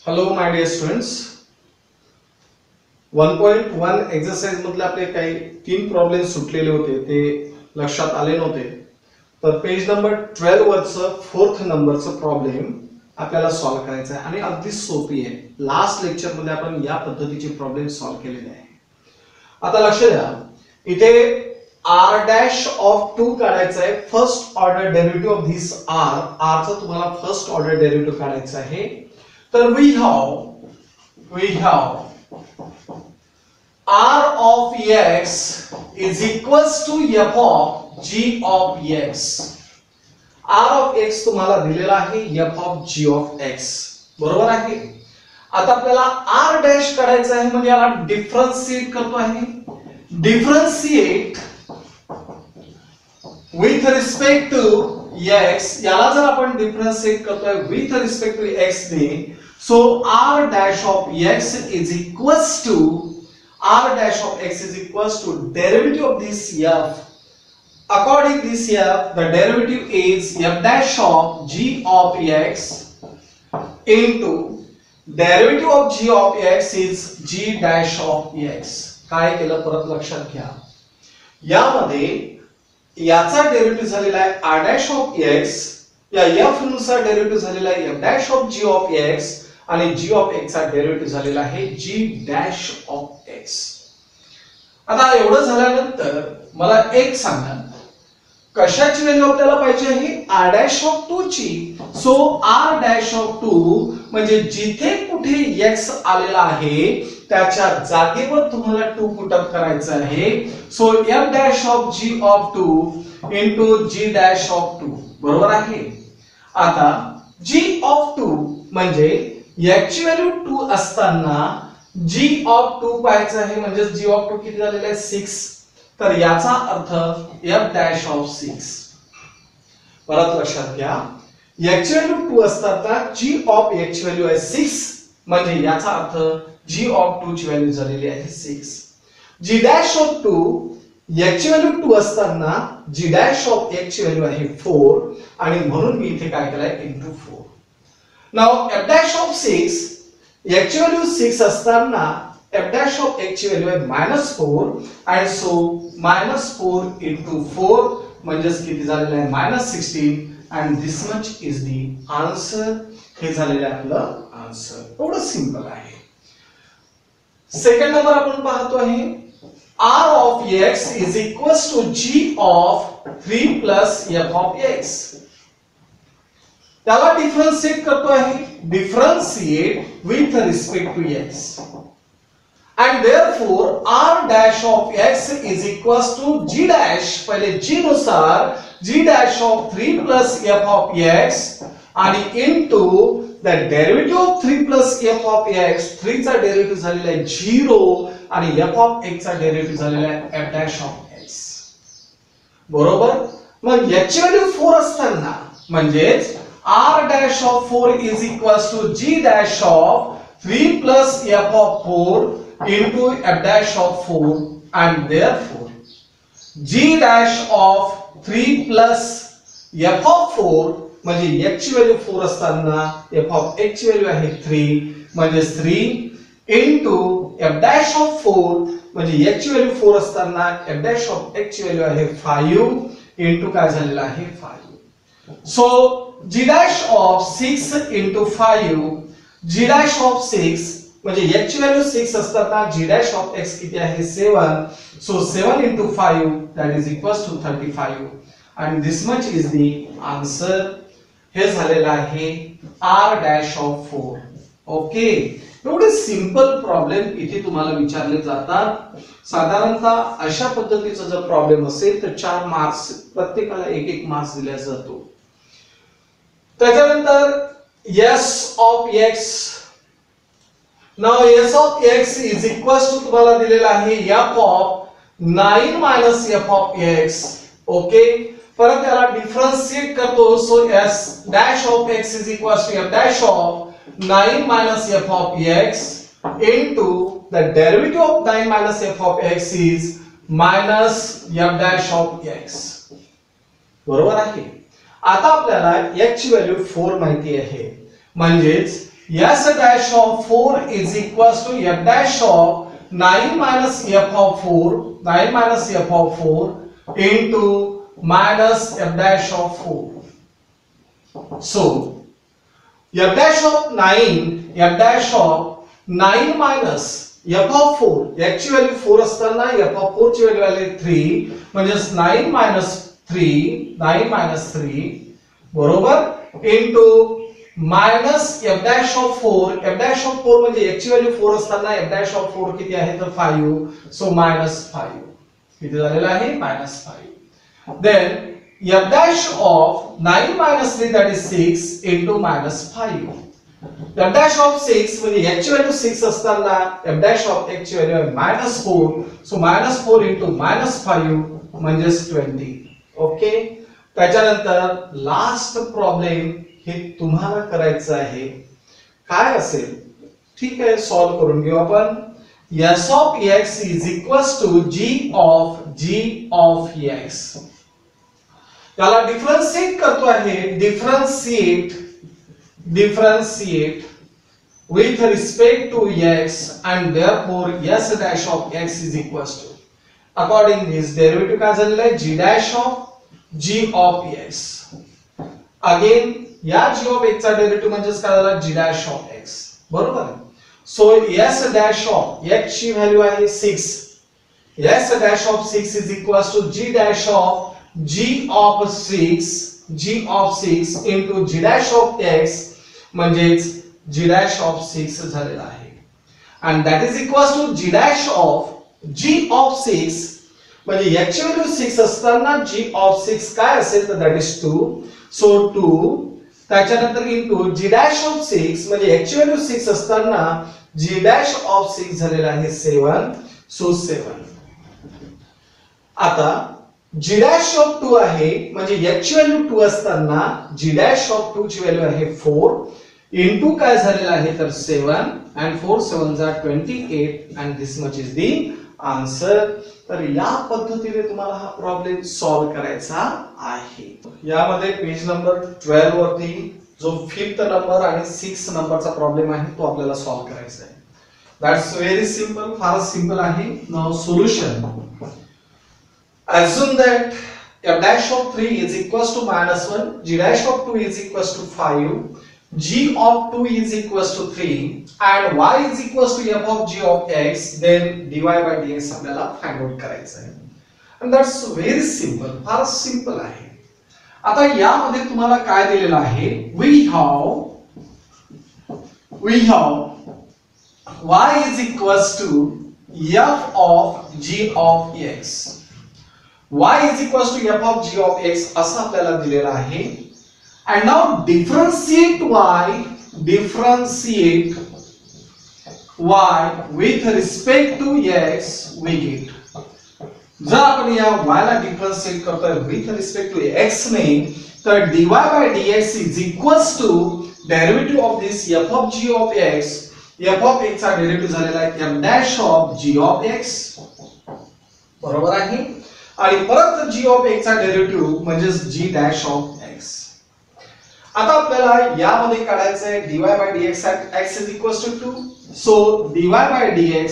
Hello my dear students. 1.1 exercise मधले आपले काही 3 प्रॉब्लेम सुटलेले होते ते लक्षात आले नव्हते. तर पेज नंबर 12 वरचं 4th नंबरचं प्रॉब्लेम आपल्याला सॉल्व्ह करायचा आहे आणि अगदी सोपी आहे. लास्ट लेक्चर मध्ये आपण या पद्धतीचे प्रॉब्लेम सॉल्व्ह केलेले आहे. आता लक्ष द्या, इथे r डॅश ऑफ 2 काढायचा आहे. First order derivative of this r चा तुम्हाला फर्स्ट ऑर्डर डेरिव्हेटिव्ह काढायचा आहे. तर we have r of x is equals to f of g of x. r of x तुम्हाला दिलेला आहे f of g of x, बरोबर आहे. आता आपल्याला r डॅश काढायचा आहे, म्हणजे याला डिफरन्शिएट करतो आहे. Differentiate with respect to x, याला जर आपण डिफरन्शिएट करतोय विथ रिस्पेक्ट टू x ने, so r dash of x is equals to derivative of this f. According to this f, the derivative is f dash of g of x into derivative of g of x is g dash of x. काय केलं परत लक्षात घ्या, यामध्ये याचा derivative झालेला आहे r dash of x, या f नुसार डेरिव्हेटिव्ह झालेला आहे f dash of g of x आणि g of x चा डेरिव्हेटिव्ह झालेला आहे g dash of x. आता एवढं झाल्यानंतर मला एक सांगा, कशाची व्हॅल्यू आपल्याला पाहिजे आहे? r dash of 2 ची. सो r dash of 2 म्हणजे जिथे कुठे x आलेला आहे त्याच्या जागेवर तुम्हाला 2 पुट अप करायचं आहे. So f dash of g of 2 into g dash of 2, बरोबर आहे. आता g of 2 म्हणजे याची व्हॅल्यू 2 असताना g of 2 पाहायचं आहे, म्हणजे g of 2 किती झालेला आहे 6. तर याचा अर्थ f dash of 6. परत लक्षात घ्या, याची व्हॅल्यू 2 असताना g of x ची व्हॅल्यू आहे 6, म्हणजे याचा अर्थ g of 2 ची व्हॅल्यू झालेली आहे 6. g dash of 2, याची व्हॅल्यू 2 असताना g dash of x ची व्हॅल्यू आहे 4, आणि म्हणून मी इथे काय केलंय into 4. Now f dash of 6, याची व्हॅल्यू 6 असताना f dash of x ची व्हॅल्यू आहे -4, and so -4 into 4 म्हणजे किती झालेलं आहे -16, and this much is the answer. हे झालेलं आहे आपलं आन्सर. एवढं सिंपल आहे. सेकंड नंबर आपण पाहतो आहे r of x is equals to g of 3 plus f of x. त्याला डिफरन्शिएट करतो आहे, differentiate with respect to x, and therefore r dash of x is equals to g dash, पहिले g नुसार g dash of 3 plus f of x आणि into the derivative of 3 plus f of x. 3 चा derivative झालेला आहे 0 आणि f of x चा derivative झालेला आहे f dash of x, बरोबर. मग याची व्हॅल्यू 4 असताना म्हणजेच r dash of 4 is equals to g dash of 3 plus f of 4 into f dash of 4, and therefore g dash of 3 plus f of 4 म्हणजे x ची value 4 असताना f of x ची value आहे 3, म्हणजे 3 into f dash of 4 म्हणजे x ची value 4 असताना f dash of x ची व्हॅल्यू आहे 5 into काय झालेला आहे 5. So g dash of 6 into 5, g dash of 6 म्हणजे x ची व्हॅल्यू 6 असताना g dash of x किती आहे 7. So 7 into 5 that is equals to 35, and this much is the answer. हे झालेलं आहे r dash of 4. ओके, एवढे सिंपल प्रॉब्लेम इथे तुम्हाला विचारले जातात. साधारणतः अशा पद्धतीचा जर प्रॉब्लेम असेल तर 4 मार्क्स, प्रत्येकाला 1-1 मार्क्स दिला जातो. त्याच्यानंतर s of x. Now s of x is equals to तुम्हाला दिलेला आहे f of 9 minus f of x. Okay, परत त्याला डिफरन्शिएट करतो. So s dash of x is equals to f dash of 9 minus f of x into the derivative of 9 minus f of x is minus f dash of x, बरोबर आहे. आता आपल्याला x ची value 4 माहिती आहे, म्हणजेच S dash of 4 is equals to f dash of 9 minus f of 4, 9 minus f of 4 into minus f dash of 4. So, f dash of 9, f dash of 9 minus f of 4, याची value 4 असताना f of 4 ची value आली 3, म्हणजे 9 minus 3, 9 minus 3 बरोबर into minus f dash of 4, f dash of 4 म्हणजे याची value 4 असताना f dash of 4 किती आहे तर 5, so minus 5. किती झालेला आहे -5. Then f dash of 9 minus 3 that is 6 into -5. f dash of 6 म्हणजे याची व्हॅल्यू 6 असताना f dash of x ची व्हॅल्यू आहे -4, so -4 into -5 म्हणजे 20. ओके. त्याच्यानंतर लास्ट प्रॉब्लेम हे तुम्हाला करायचं आहे. काय असेल ठीक आहे, सॉल्व करून घेऊ आपण. s of x is equals to g of x. याला डिफरन्शिएट करतो आहे. Differentiate with respect to x and therefore s dash of x is equals to, according this derivative काय झालेला आहे g dash of g of x. Again या g of x चा derivative म्हणजे काय झाला g dash of x बरोबर आहे. So s dash of x ची व्हॅल्यू आहे 6. s dash of 6 is equals to g dash of g of 6 into g dash of x म्हणजेच g dash of 6 झालेला आहे. and that is equals to g dash of g of 6 म्हणजे याची value 6 असताना g of 6 काय असेल तर that is 2, so 2 त्याच्यानंतर into g dash of 6 म्हणजे याची व्हॅल्यू 6 असताना g dash of 6 झालेला आहे 7, so 7. आता g dash of 2 आहे म्हणजे याची व्हॅल्यू 2 असताना g dash of 2 ची व्हॅल्यू आहे 4 into काय झालेला आहे तर 7 and 4 7s are 28 and this much is the answer. तर या पद्धतीने तुम्हाला हा प्रॉब्लेम सॉल्व करायचा आहे. यामध्ये पेज नंबर 12 वरती जो 5th नंबर आणि 6th नंबरचा प्रॉब्लेम आहे तो आपल्याला सॉल्व करायचा आहे. दॅट्स व्हेरी सिंपल, फार सिंपल आहे. Now solution. Assume that f dash of 3 is equals to -1, g dash of 2 is equals to 5, g of 2 is equals to 3 and y is equals to f of g of x, then dy by dx आपल्याला find out करायचं आहे. and that's very simple, फार simple आहे. आता यामध्ये तुम्हाला काय दिलेलं आहे, we have y is equals to f of g of x. y is equals to f of g of x असं आपल्याला दिलेलं आहे. and now differentiate y with respect to x we get. जर आपण या y ला differentiate करतोय with respect to x ने तर dy by dx is equals to derivative of this f of g of x. f of x चा derivative झालेला आहे f dash of g of x बरोबर आहे. आणि परत g of x चा डेरिव्हेटिव्ह म्हणजे g dash of x. आता आपल्याला यामध्ये काढायचं आहे dy by dx at x is equals to 2. so dy by dx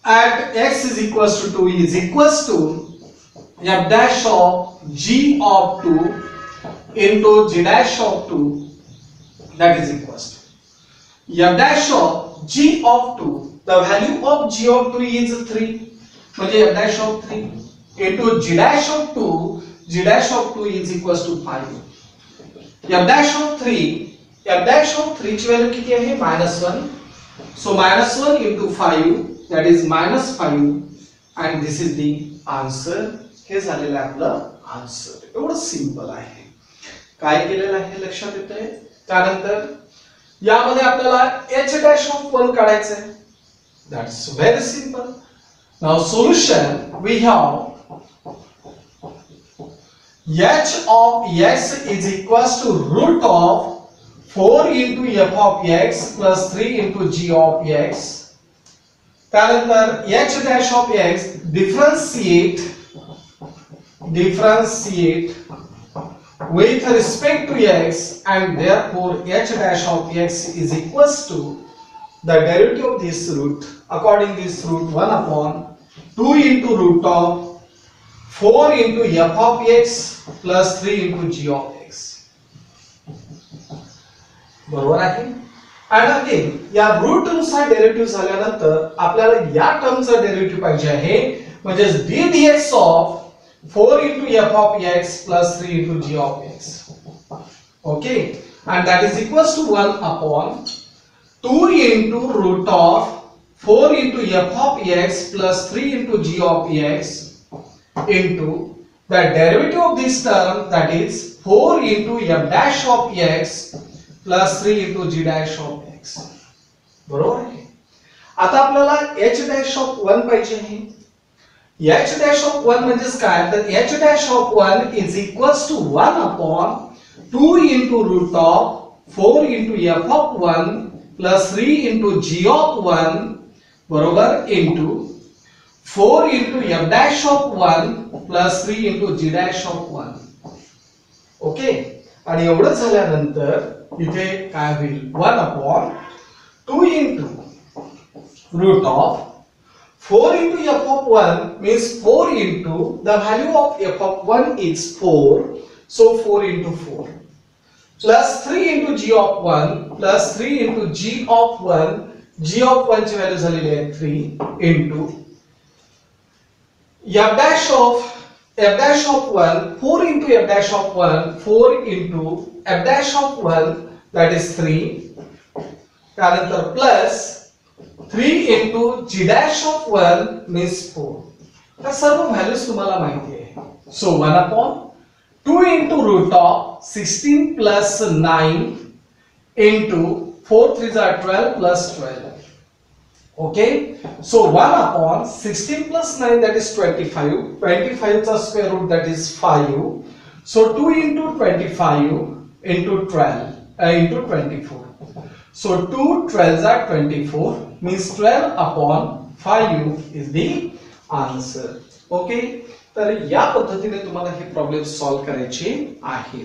at x is equals to 2 is equals to f dash of g of 2 into g dash of 2, that is equals to f dash of g of 2. the value of g of 2 is 3 म्हणजे f dash of 3 into g dash of 2, g dash of 2 is equals to 5. f dash of 3 ची value किती आहे -1, so -1 into 5 that is -5 and this is the answer. हे झालेलं आहे आपलं answer. एवढं simple आहे. काय केलेलं आहे लक्षात येतंय. त्यानंतर यामध्ये आपल्याला h dash of 1 काढायचं आहे. that's very simple. now solution. we have h of x is equals to root of 4 into f of x plus 3 into g of x. त्यानंतर h dash of x differentiate with respect to x, and therefore h dash of x is equals to the derivative of this root. According to this root, 1 upon 2 into root of 4 into f of x plus 3 into g of x. बरोबर आहे. आणि again या route नुसार derivative झाल्यानंतर आपल्याला या टर्मचा derivative पाहिजे आहे, म्हणजे d dx of 4 into f of x plus 3 into g of x. Okay, and that is equals to 1 upon 2 into root of 4 into f of x plus 3 into g of x into the derivative of this term, that is 4 into f dash of x plus 3 into g dash of x. बरोबर आहे. आता आपल्याला h dash of 1 पाहिजे आहे. h dash of 1 म्हणजे काय, तर h dash of 1 is equals to 1 upon 2 into root of 4 into f of 1 plus 3 into g of 1 बरोबर into 4 into f dash of 1 plus 3 into g dash of 1. Okay, आणि एवढं झाल्यानंतर इथे काय होईल, 1 upon 2 into root of 4 into f of 1 means 4 into the value of f of 1 is 4, so 4 into 4 plus 3 into g of 1 plus 3 into g of 1, g of 1 ची value झालेली आहे 3 into f dash of 1, 4 into f dash of 1, 4 into f dash of 1, that is 3, त्यानंतर plus 3 into g dash of 1 means 4. त्या सर्व values तुम्हाला माहिती आहे. So 1 upon 2 into root of 16 plus 9 into 4 3s are 12 plus 12. Okay, so 1 upon 16 plus 9, that is 25. 25 चा square root, that is 5. So 2 into 25 into 12 into 24. So 2 12s are 24, means 12 upon 5 is the answer. Okay, तर या पद्धतीने तुम्हाला हे problem solve करायचे आहे.